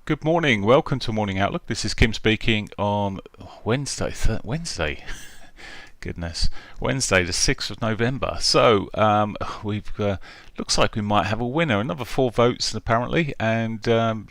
Good morning. Welcome to Morning Outlook. This is Kim speaking on Wednesday. Goodness, Wednesday, the 6th of November. So we've looks like we might have a winner. Another 4 votes apparently, and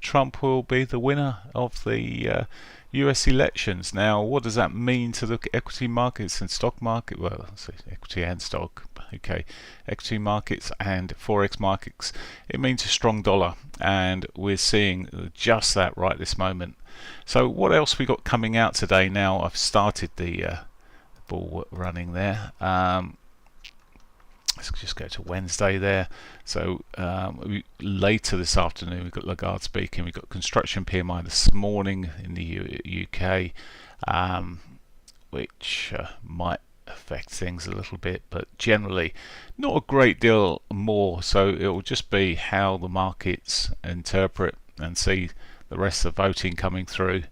Trump will be the winner of the U.S. elections. Now, what does that mean to the equity markets and stock market? Well, equity and stock. Okay, equity markets and forex markets. It means a strong dollar, and we're seeing just that right this moment. So, what else we got coming out today? Now, I've started the ball running there. Let's just go to Wednesday there. So later this afternoon we've got Lagarde speaking. We've got construction PMI this morning in the UK, which might affect things a little bit, but generally not a great deal more. So it will just be how the markets interpret and see the rest of the voting coming through,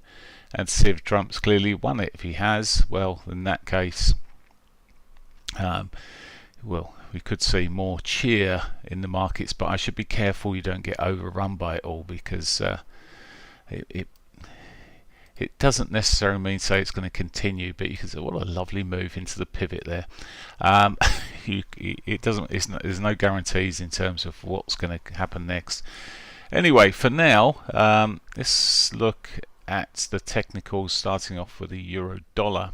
and see if Trump's clearly won it. If he has, well, in that case, well, we could see more cheer in the markets, but I should be careful you don't get overrun by it all, because it doesn't necessarily mean say it's going to continue, but you can say, what a lovely move into the pivot there. It doesn't. There's no guarantees in terms of what's going to happen next. Anyway, for now, let's look at the technicals, starting off with the euro dollar,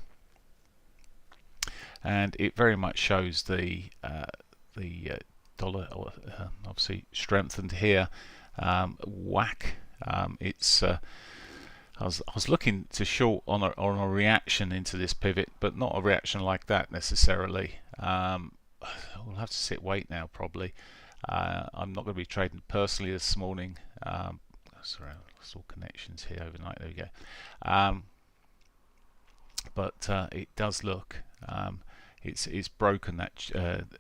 and it very much shows the dollar obviously strengthened here. Whack. It's I was looking to short on a reaction into this pivot, but not a reaction like that necessarily. We'll have to wait now probably. I'm not going to be trading personally this morning. Sorry, I lost all connections here overnight. There we go. But it does look it's broken that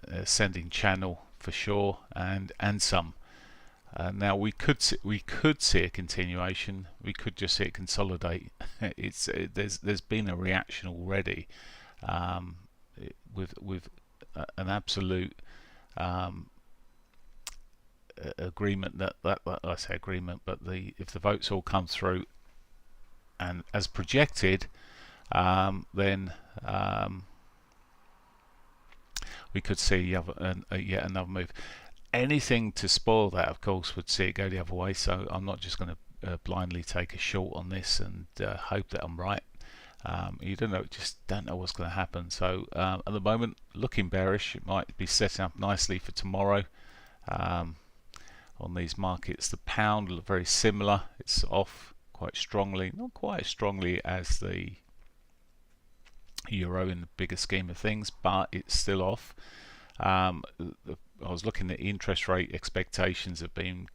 ascending channel for sure, and some. Now we could see a continuation. We could just see it consolidate. There's been a reaction already, with an absolute agreement that I say agreement, but if the votes all come through and as projected, then we could see yet another move. Anything to spoil that, of course, would see it go the other way. So I'm not just going to blindly take a short on this and hope that I'm right. You just don't know what's going to happen. So at the moment, looking bearish. It might be setting up nicely for tomorrow. On these markets, the pound look very similar. It's off quite strongly, not quite as strongly as the euro in the bigger scheme of things, but it's still off. I was looking at interest rate expectations have been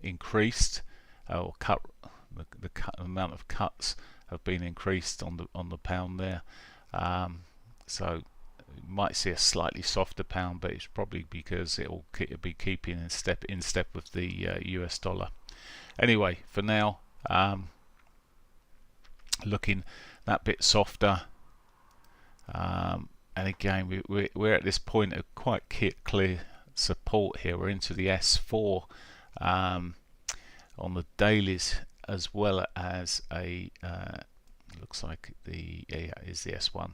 increased, or cut. The amount of cuts have been increased on the pound there. So you might see a slightly softer pound, but it's probably because it'll be keeping in step with the US dollar. Anyway, for now, looking that bit softer. And again, we're at this point of quite clear support here. We're into the S4 on the dailies, as well as a looks like is the S1,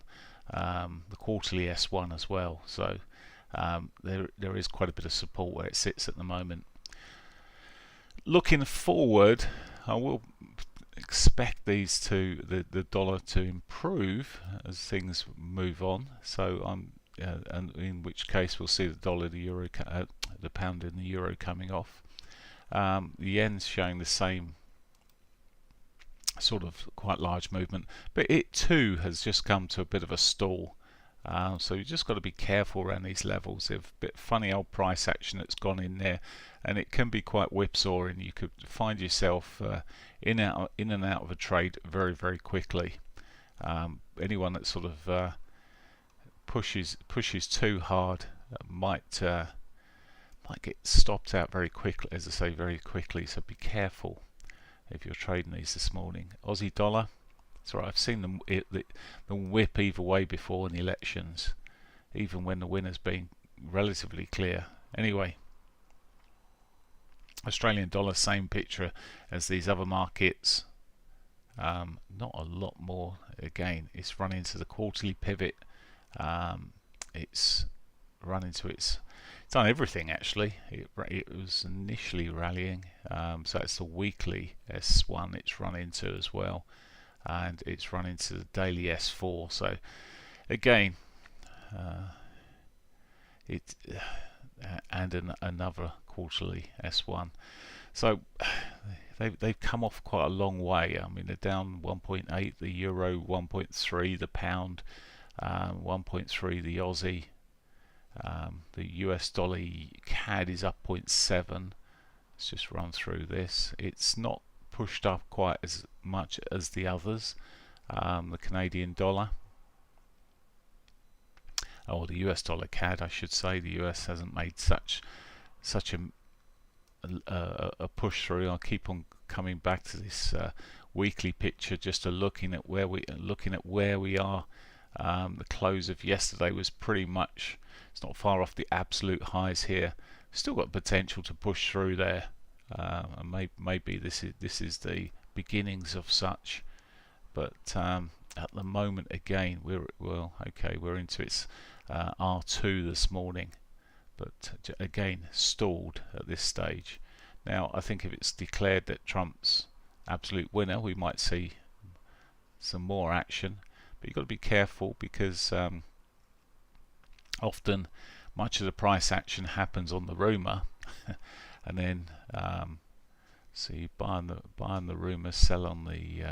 the quarterly S1 as well. So there is quite a bit of support where it sits at the moment. Looking forward, I will expect the dollar to improve as things move on. So and in which case we'll see the dollar, the euro, the pound, and the euro coming off. The yen's showing the same sort of quite large movement, but it too has just come to a bit of a stall. So you just got to be careful around these levels. There's a bit funny old price action that's gone in there, and it can be quite whipsawing. You could find yourself in and out of a trade very, very quickly. Anyone that sort of pushes too hard might get stopped out very quickly, as I say, very quickly. So be careful if you're trading these this morning. Aussie dollar. It's alright, I've seen the whip either way before in the elections, even when the winner's been relatively clear. Anyway, Australian dollar, same picture as these other markets. Not a lot more. Again, it's run into the quarterly pivot. It's run into it's done everything actually. It was initially rallying, so it's the weekly S1 it's run into as well, and it's run into the daily S4. So again, it and another quarterly S1. So they've come off quite a long way. I mean, they're down 1.8, the euro 1.3, the pound 1.3, the Aussie, the US dollar CAD is up 0.7. Let's just run through this. It's not pushed up quite as much as the others. The Canadian dollar, or the US dollar CAD, I should say. The US hasn't made such a push through. I'll keep on coming back to this weekly picture, just looking at where we are. The close of yesterday was pretty much, it's not far off the absolute highs here. Still got potential to push through there, and maybe this is the beginnings of such. But at the moment, again, we're into its R2 this morning, but again stalled at this stage. Now, I think if it's declared that Trump's absolute winner, we might see some more action, but you've got to be careful, because often much of the price action happens on the rumor, and then so you buy on the rumor, sell on the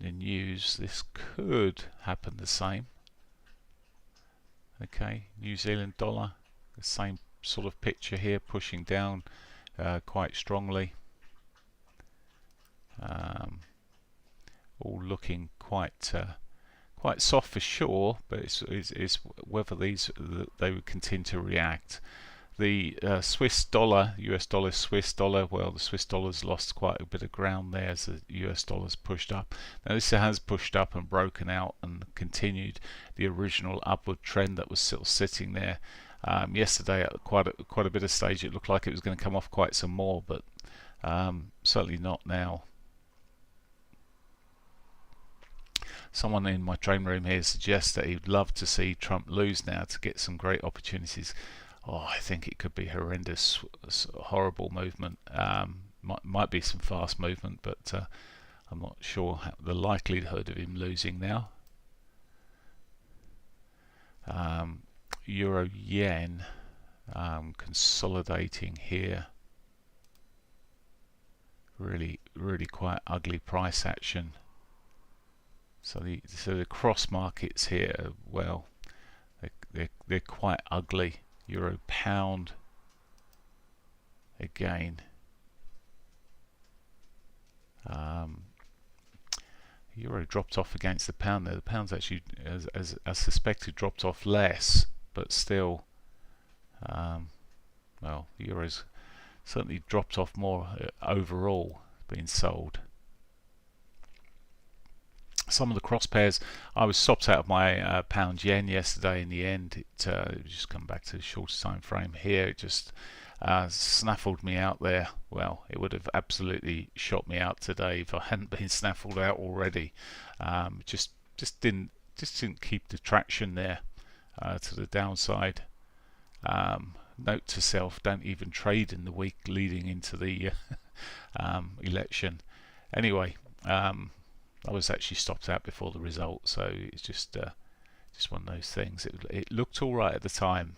news. This could happen the same. Okay, New Zealand dollar, the same sort of picture here, pushing down quite strongly. All looking quite soft for sure, but it's whether they would continue to react. The Swiss dollar, US dollar, Swiss dollar, well, the Swiss dollar's lost quite a bit of ground there as the US dollar's pushed up. Now this has pushed up and broken out and continued the original upward trend that was still sitting there. Yesterday at quite a bit of stage it looked like it was going to come off quite some more, but certainly not now. Someone in my trading room here suggests that he'd love to see Trump lose now to get some great opportunities. Oh, I think it could be horrendous, horrible movement. Might be some fast movement, but I'm not sure the likelihood of him losing now. Euro yen consolidating here. Really quite ugly price action. So the cross markets here, well, they're quite ugly. Euro pound again. Euro dropped off against the pound there. The pound's actually, as suspected, dropped off less, but still, well, the euro's certainly dropped off more overall, being sold. Some of the cross pairs, I was stopped out of my pound yen yesterday. In the end, it just come back to the shorter time frame here. It just snaffled me out there. Well, it would have absolutely shot me out today if I hadn't been snaffled out already. Just didn't keep the traction there to the downside. Note to self: don't even trade in the week leading into the election. Anyway. I was actually stopped out before the result, so it's just one of those things. It looked all right at the time.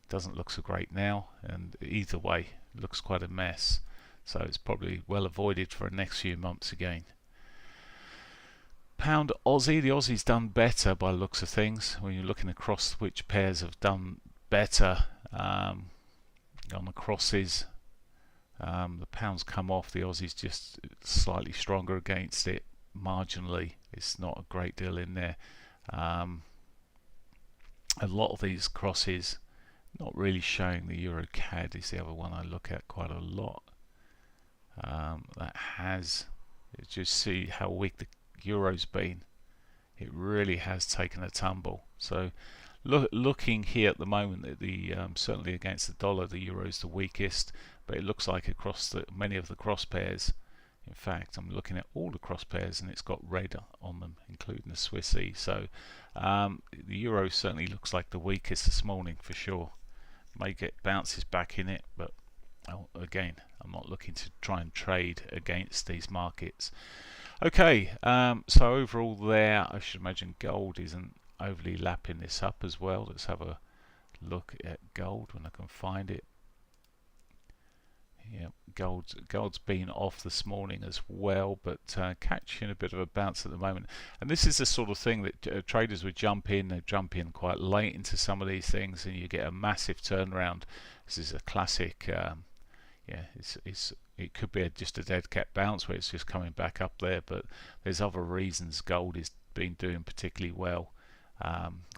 Doesn't look so great now, and either way, it looks quite a mess. So it's probably well avoided for the next few months again. Pound Aussie, the Aussie's done better by the looks of things. When you're looking across which pairs have done better on the crosses. The pound's come off, the Aussie's just slightly stronger against it, marginally. It's not a great deal in there. A lot of these crosses not really showing. The Euro CAD is the other one I look at quite a lot. That has, just see how weak the Euro's been. It really has taken a tumble. So looking here at the moment at the certainly against the dollar, the euro is the weakest, but it looks like across many of the cross pairs. In fact, I'm looking at all the cross pairs and it's got red on them, including the Swissy. So the euro certainly looks like the weakest this morning for sure. May get bounces back in it, but again, I'm not looking to try and trade against these markets. Okay, so overall there, I should imagine gold isn't overly lapping this up as well. Let's have a look at gold when I can find it. Yeah, gold's been off this morning as well, but catching a bit of a bounce at the moment. And this is the sort of thing that traders would jump in. They jump in quite late into some of these things, and you get a massive turnaround. This is a classic. Yeah, it could be just a dead cat bounce where it's just coming back up there, but there's other reasons gold is been doing particularly well,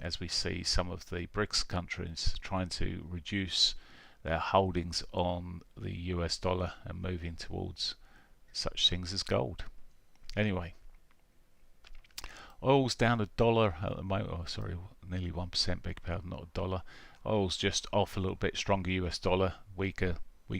as we see some of the BRICS countries trying to reduce their holdings on the US dollar and moving towards such things as gold. Anyway, oil's down $1 at the moment. Oh, sorry, nearly 1%. Beg pardon, not $1. Oil's just off a little bit. Stronger US dollar, weaker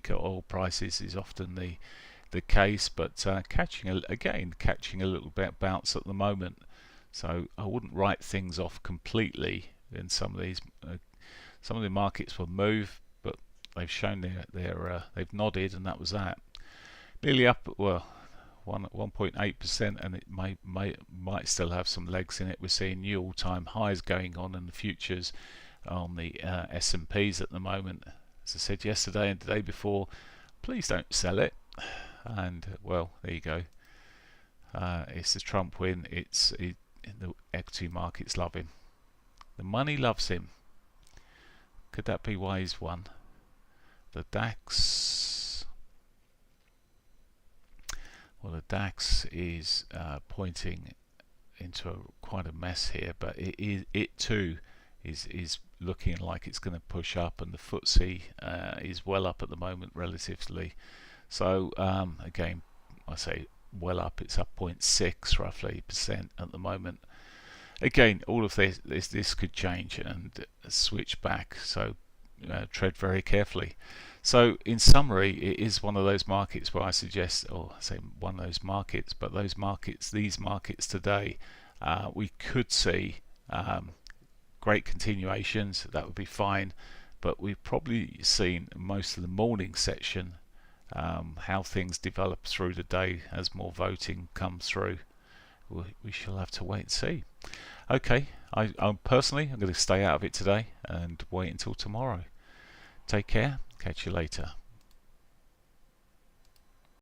oil prices is often the case, but catching a little bit bounce at the moment. So I wouldn't write things off completely in some of these. Some of the markets will move, but they've shown they've nodded, and that was that. Nearly up, well, 1.8%, and it might still have some legs in it. We're seeing new all-time highs going on in the futures on the S&Ps at the moment. As I said yesterday and the day before, please don't sell it. And well, there you go. It's the Trump win. The equity markets love him. The money loves him. Could that be why he's won? The DAX. Well, the DAX is pointing into quite a mess here, but it too is looking like it's going to push up, and the FTSE is well up at the moment relatively. So again, I say well up, it's up 0.6 roughly % at the moment. Again, all of this could change and switch back, so tread very carefully. So in summary, it is one of those markets where I suggest, or I say one of those markets, but these markets today, we could see great continuations. That would be fine, but we've probably seen most of the morning section how things develop through the day as more voting comes through. We shall have to wait and see. Okay, I'm personally going to stay out of it today and wait until tomorrow. Take care, catch you later.